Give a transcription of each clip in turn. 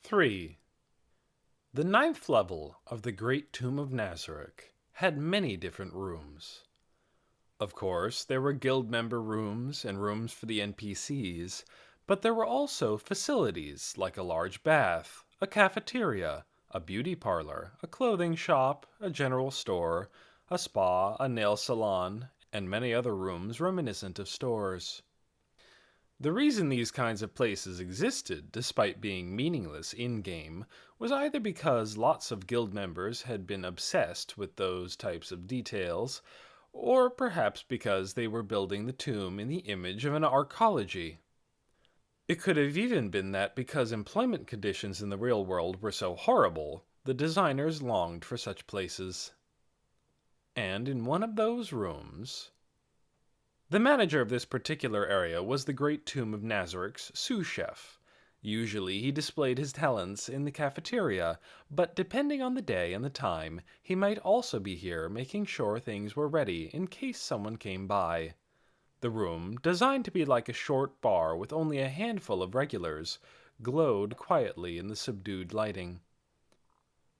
3. The ninth level of the Great Tomb of Nazarick had many different rooms. Of course, there were guild member rooms and rooms for the NPCs, but there were also facilities like a large bath, a cafeteria, a beauty parlor, a clothing shop, a general store, a spa, a nail salon, and many other rooms reminiscent of stores. The reason these kinds of places existed, despite being meaningless in-game, was either because lots of guild members had been obsessed with those types of details, or perhaps because they were building the tomb in the image of an arcology. It could have even been that because employment conditions in the real world were so horrible, the designers longed for such places. And in one of those rooms, the manager of this particular area was the Great Tomb of Nazarick's sous chef. Usually he displayed his talents in the cafeteria, but depending on the day and the time, he might also be here making sure things were ready in case someone came by. The room, designed to be like a short bar with only a handful of regulars, glowed quietly in the subdued lighting.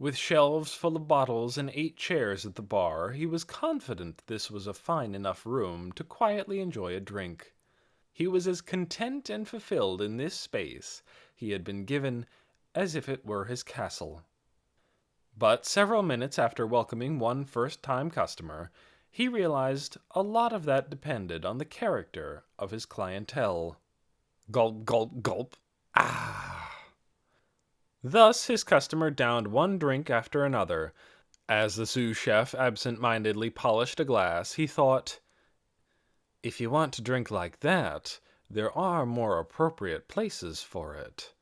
With shelves full of bottles and 8 chairs at the bar, he was confident this was a fine enough room to quietly enjoy a drink. He was as content and fulfilled in this space he had been given as if it were his castle. But several minutes after welcoming one first-time customer, he realized a lot of that depended on the character of his clientele. Gulp, gulp, gulp. Ah! Thus his customer downed one drink after another. As the sous chef absent-mindedly polished a glass, he thought, "If you want to drink like that, there are more appropriate places for it."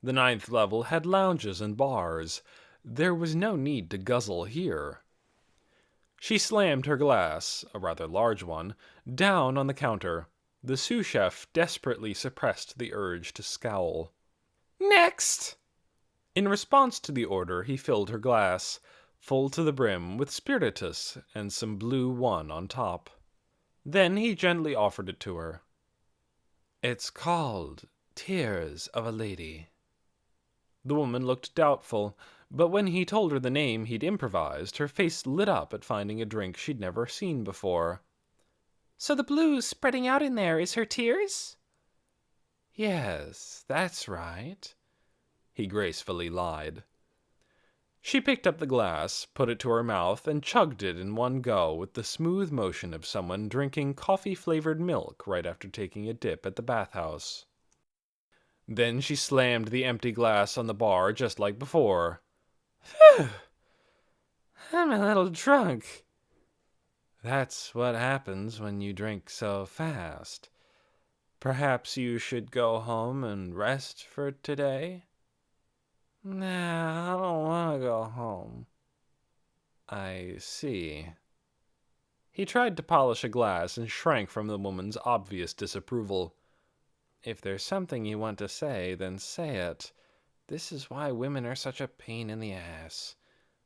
The ninth level had lounges and bars. There was no need to guzzle here. She slammed her glass, a rather large one, down on the counter. The sous chef desperately suppressed the urge to scowl. "Next!" In response to the order, he filled her glass, full to the brim with spiritus and some blue one on top. Then he gently offered it to her. "It's called Tears of a Lady." The woman looked doubtful, but when he told her the name he'd improvised, her face lit up at finding a drink she'd never seen before. "So the blue spreading out in there is her tears?" "Yes, that's right," he gracefully lied. She picked up the glass, put it to her mouth, and chugged it in one go with the smooth motion of someone drinking coffee-flavored milk right after taking a dip at the bathhouse. Then she slammed the empty glass on the bar just like before. "Phew! I'm a little drunk." "That's what happens when you drink so fast. Perhaps you should go home and rest for today?" "Nah, I don't want to go home." "I see." He tried to polish a glass and shrank from the woman's obvious disapproval. "If there's something you want to say, then say it. This is why women are such a pain in the ass.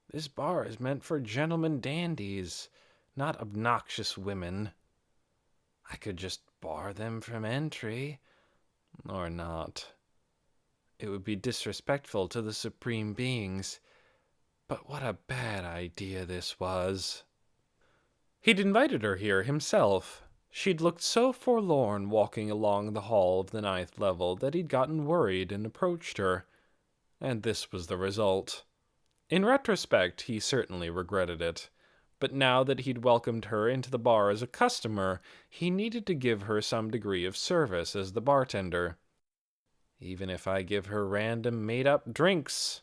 This bar is meant for gentlemen dandies, not obnoxious women. I could just bar them from entry, or not. It would be disrespectful to the supreme beings. But what a bad idea this was." He'd invited her here himself. She'd looked so forlorn walking along the hall of the ninth level that he'd gotten worried and approached her. And this was the result. In retrospect, he certainly regretted it. But now that he'd welcomed her into the bar as a customer, he needed to give her some degree of service as the bartender. "Even if I give her random made-up drinks."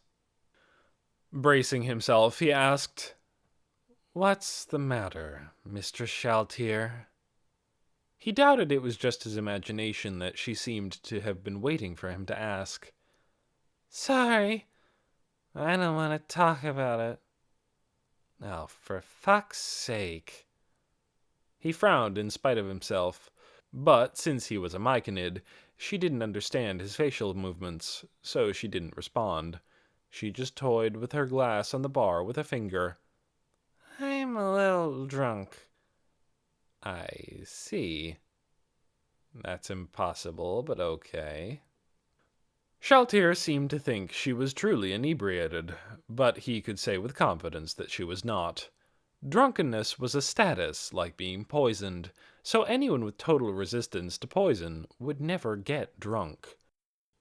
Bracing himself, he asked, "What's the matter, Mr. Shaltear?" He doubted it was just his imagination that she seemed to have been waiting for him to ask. "Sorry, I don't want to talk about it." "Oh, for fuck's sake." He frowned in spite of himself, but since he was a Myconid, she didn't understand his facial movements, so she didn't respond. She just toyed with her glass on the bar with a finger. "I'm a little drunk." "I see. That's impossible, but okay." Shaltear seemed to think she was truly inebriated, but he could say with confidence that she was not. Drunkenness was a status, like being poisoned, so anyone with total resistance to poison would never get drunk.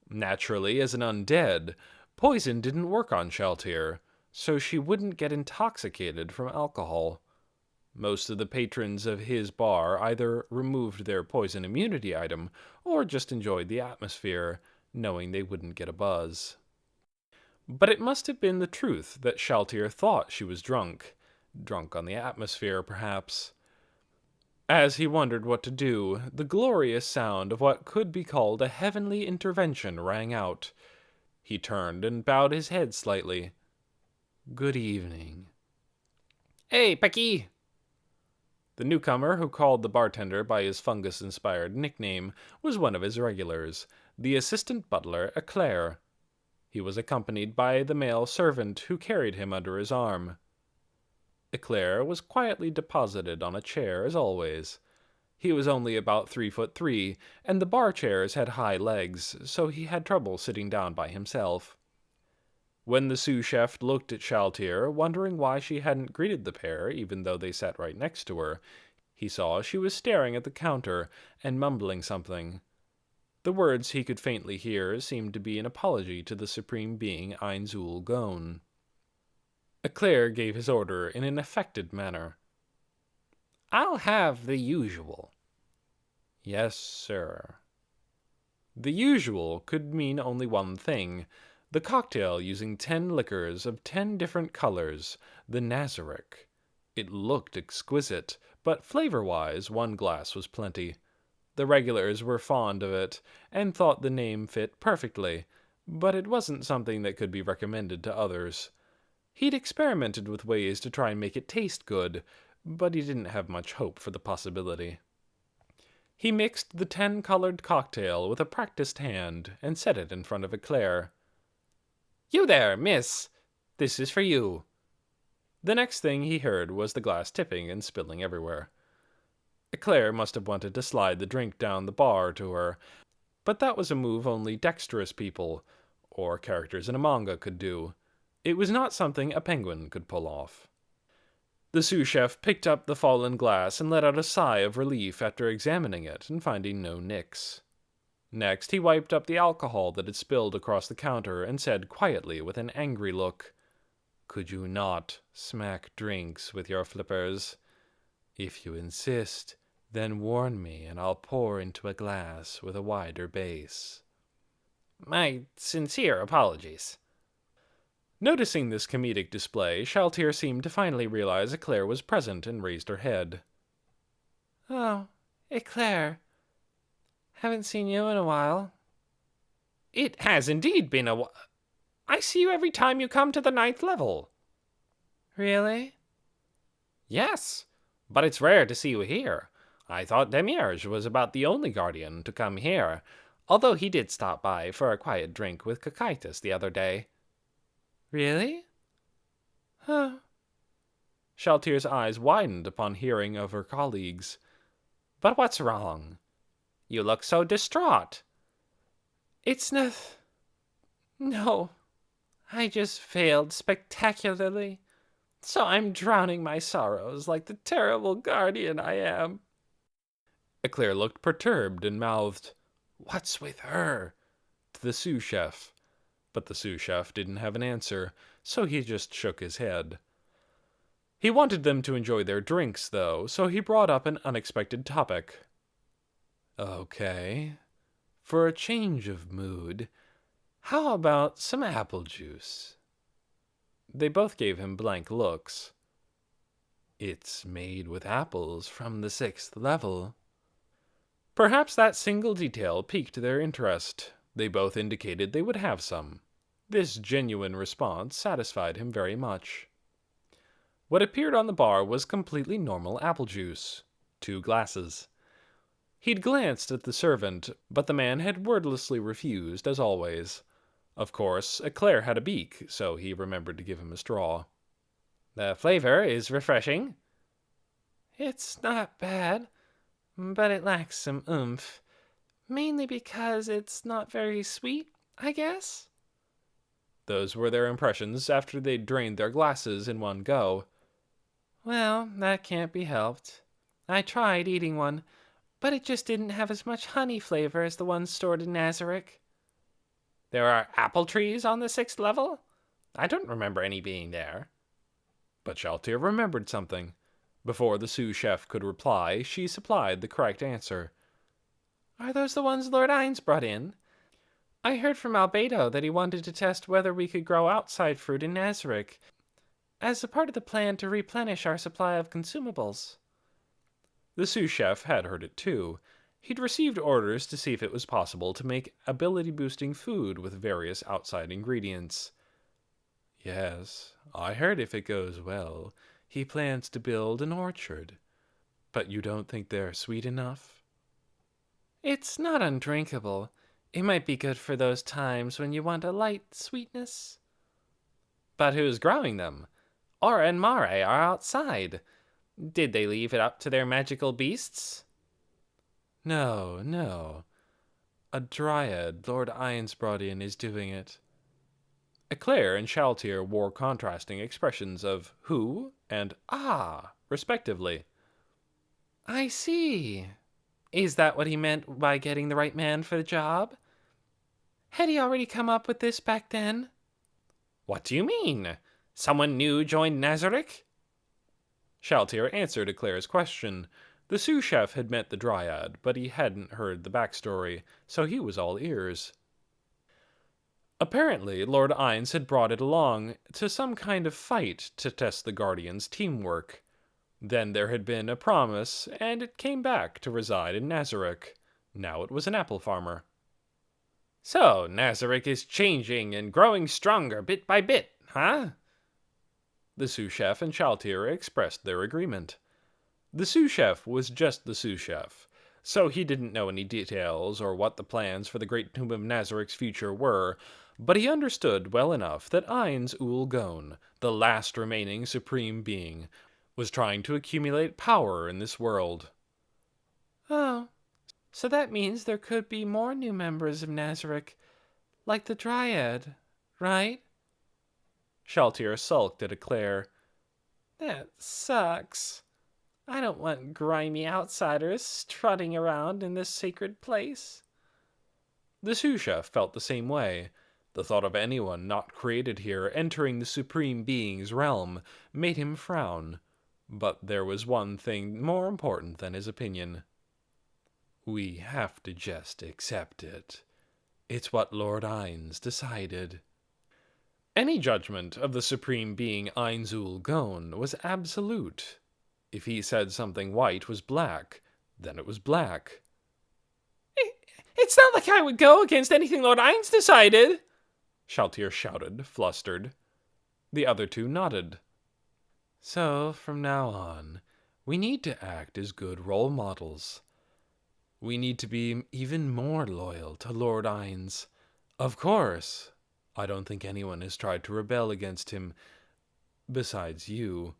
Naturally, as an undead, poison didn't work on Shaltear, so she wouldn't get intoxicated from alcohol. Most of the patrons of his bar either removed their poison immunity item or just enjoyed the atmosphere, knowing they wouldn't get a buzz. But it must have been the truth that Shaltear thought she was drunk. Drunk on the atmosphere, perhaps. As he wondered what to do, the glorious sound of what could be called a heavenly intervention rang out. He turned and bowed his head slightly. "Good evening." "Hey, Pecky!" The newcomer, who called the bartender by his fungus-inspired nickname, was one of his regulars, the assistant butler, Eclair. He was accompanied by the male servant who carried him under his arm. Eclair was quietly deposited on a chair, as always. He was only about 3'3", and the bar chairs had high legs, so he had trouble sitting down by himself. When the sous chef looked at Shaltear, wondering why she hadn't greeted the pair, even though they sat right next to her, he saw she was staring at the counter and mumbling something. The words he could faintly hear seemed to be an apology to the supreme being Ainzul Gon. Eclair gave his order in an affected manner. "I'll have the usual." "Yes, sir." The usual could mean only one thing. The cocktail using 10 liquors of 10 different colors, the Nazarick. It looked exquisite, but flavor-wise, one glass was plenty. The regulars were fond of it, and thought the name fit perfectly, but it wasn't something that could be recommended to others. He'd experimented with ways to try and make it taste good, but he didn't have much hope for the possibility. He mixed the 10-colored cocktail with a practiced hand and set it in front of Eclair. "You there, miss! This is for you." The next thing he heard was the glass tipping and spilling everywhere. Eclair must have wanted to slide the drink down the bar to her, but that was a move only dexterous people, or characters in a manga, could do. It was not something a penguin could pull off. The sous-chef picked up the fallen glass and let out a sigh of relief after examining it and finding no nicks. Next, he wiped up the alcohol that had spilled across the counter and said quietly with an angry look, "Could you not smack drinks with your flippers? If you insist, then warn me and I'll pour into a glass with a wider base." "My sincere apologies." Noticing this comedic display, Shaltear seemed to finally realize Eclair was present and raised her head. "Oh, Eclair. Haven't seen you in a while." "It has indeed been a while. I see you every time you come to the 9th level." "Really?" "Yes, but it's rare to see you here. I thought Demiurge was about the only guardian to come here, although he did stop by for a quiet drink with Cocytus the other day." "Really? Huh." Shaltear's eyes widened upon hearing of her colleagues. "But what's wrong? You look so distraught." "It's no. I just failed spectacularly, so I'm drowning my sorrows like the terrible guardian I am." Eclair looked perturbed and mouthed, "What's with her?" to the sous-chef. But the sous-chef didn't have an answer, so he just shook his head. He wanted them to enjoy their drinks, though, so he brought up an unexpected topic. "Okay, for a change of mood, how about some apple juice?" They both gave him blank looks. "It's made with apples from the 6th level." Perhaps that single detail piqued their interest. They both indicated they would have some. This genuine response satisfied him very much. What appeared on the bar was completely normal apple juice. 2 glasses. He'd glanced at the servant, but the man had wordlessly refused, as always. Of course, Eclair had a beak, so he remembered to give him a straw. "The flavor is refreshing." "It's not bad, but it lacks some oomph, mainly because it's not very sweet I guess. Those were their impressions after they'd drained their glasses in one go. Well, that can't be helped. I tried eating one, but it just didn't have as much honey flavor as the ones stored in Nazarick. There are apple trees on the 6th level? I don't remember any being there. But Shaltear remembered something. Before the sous chef could reply, she supplied the correct answer. Are those the ones Lord Ainz brought in? I heard from Albedo that he wanted to test whether we could grow outside fruit in Nazarick, as a part of the plan to replenish our supply of consumables. The sous chef had heard it too. He'd received orders to see if it was possible to make ability-boosting food with various outside ingredients. Yes, I heard if it goes well, he plans to build an orchard. But you don't think they're sweet enough? It's not undrinkable. It might be good for those times when you want a light sweetness. But who's growing them? Aura and Mare are outside. Did they leave it up to their magical beasts? No. A dryad Lord Ainz brought in is doing it. Eclair and Shaltear wore contrasting expressions of who and ah, respectively. I see. Is that what he meant by getting the right man for the job? Had he already come up with this back then? What do you mean? Someone new joined Nazarick? Shaltear answered Eclair's question. The sous chef had met the dryad, but he hadn't heard the backstory, so he was all ears. Apparently, Lord Ainz had brought it along to some kind of fight to test the Guardians' teamwork. Then there had been a promise, and it came back to reside in Nazarick. Now it was an apple farmer. So, Nazarick is changing and growing stronger bit by bit, huh? The sous chef and Shaltear expressed their agreement. The sous chef was just the sous chef, so he didn't know any details or what the plans for the Great Tomb of Nazarick's future were, but he understood well enough that Ainz Ul Gon, the last remaining supreme being, was trying to accumulate power in this world. Oh, so that means there could be more new members of Nazarick, like the Dryad, right? Shaltear sulked at Eclair. That sucks. I don't want grimy outsiders strutting around in this sacred place. The sous chef felt the same way. The thought of anyone not created here entering the supreme being's realm made him frown. But there was one thing more important than his opinion. We have to just accept it. It's what Lord Ainz decided. Any judgment of the supreme being Ainz Ul Gon was absolute. If he said something white was black, then it was black. It's not like I would go against anything Lord Ainz decided, Shaltear shouted, flustered. The other two nodded. So, from now on, we need to act as good role models. We need to be even more loyal to Lord Ainz. Of course, I don't think anyone has tried to rebel against him, besides you.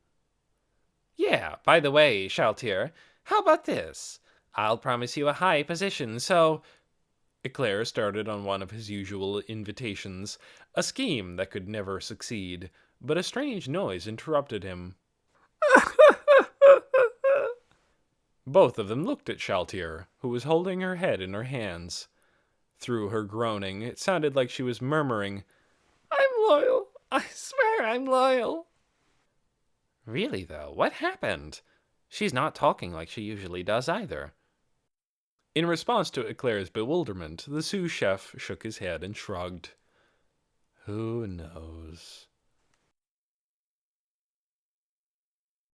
Yeah, by the way, Shaltear, how about this? I'll promise you a high position, so... Eclair started on one of his usual invitations, a scheme that could never succeed, but a strange noise interrupted him. Both of them looked at Shaltear, who was holding her head in her hands. Through her groaning, it sounded like she was murmuring, I'm loyal. I swear I'm loyal. Really, though, what happened? She's not talking like she usually does either. In response to Eclair's bewilderment, the sous chef shook his head and shrugged. Who knows?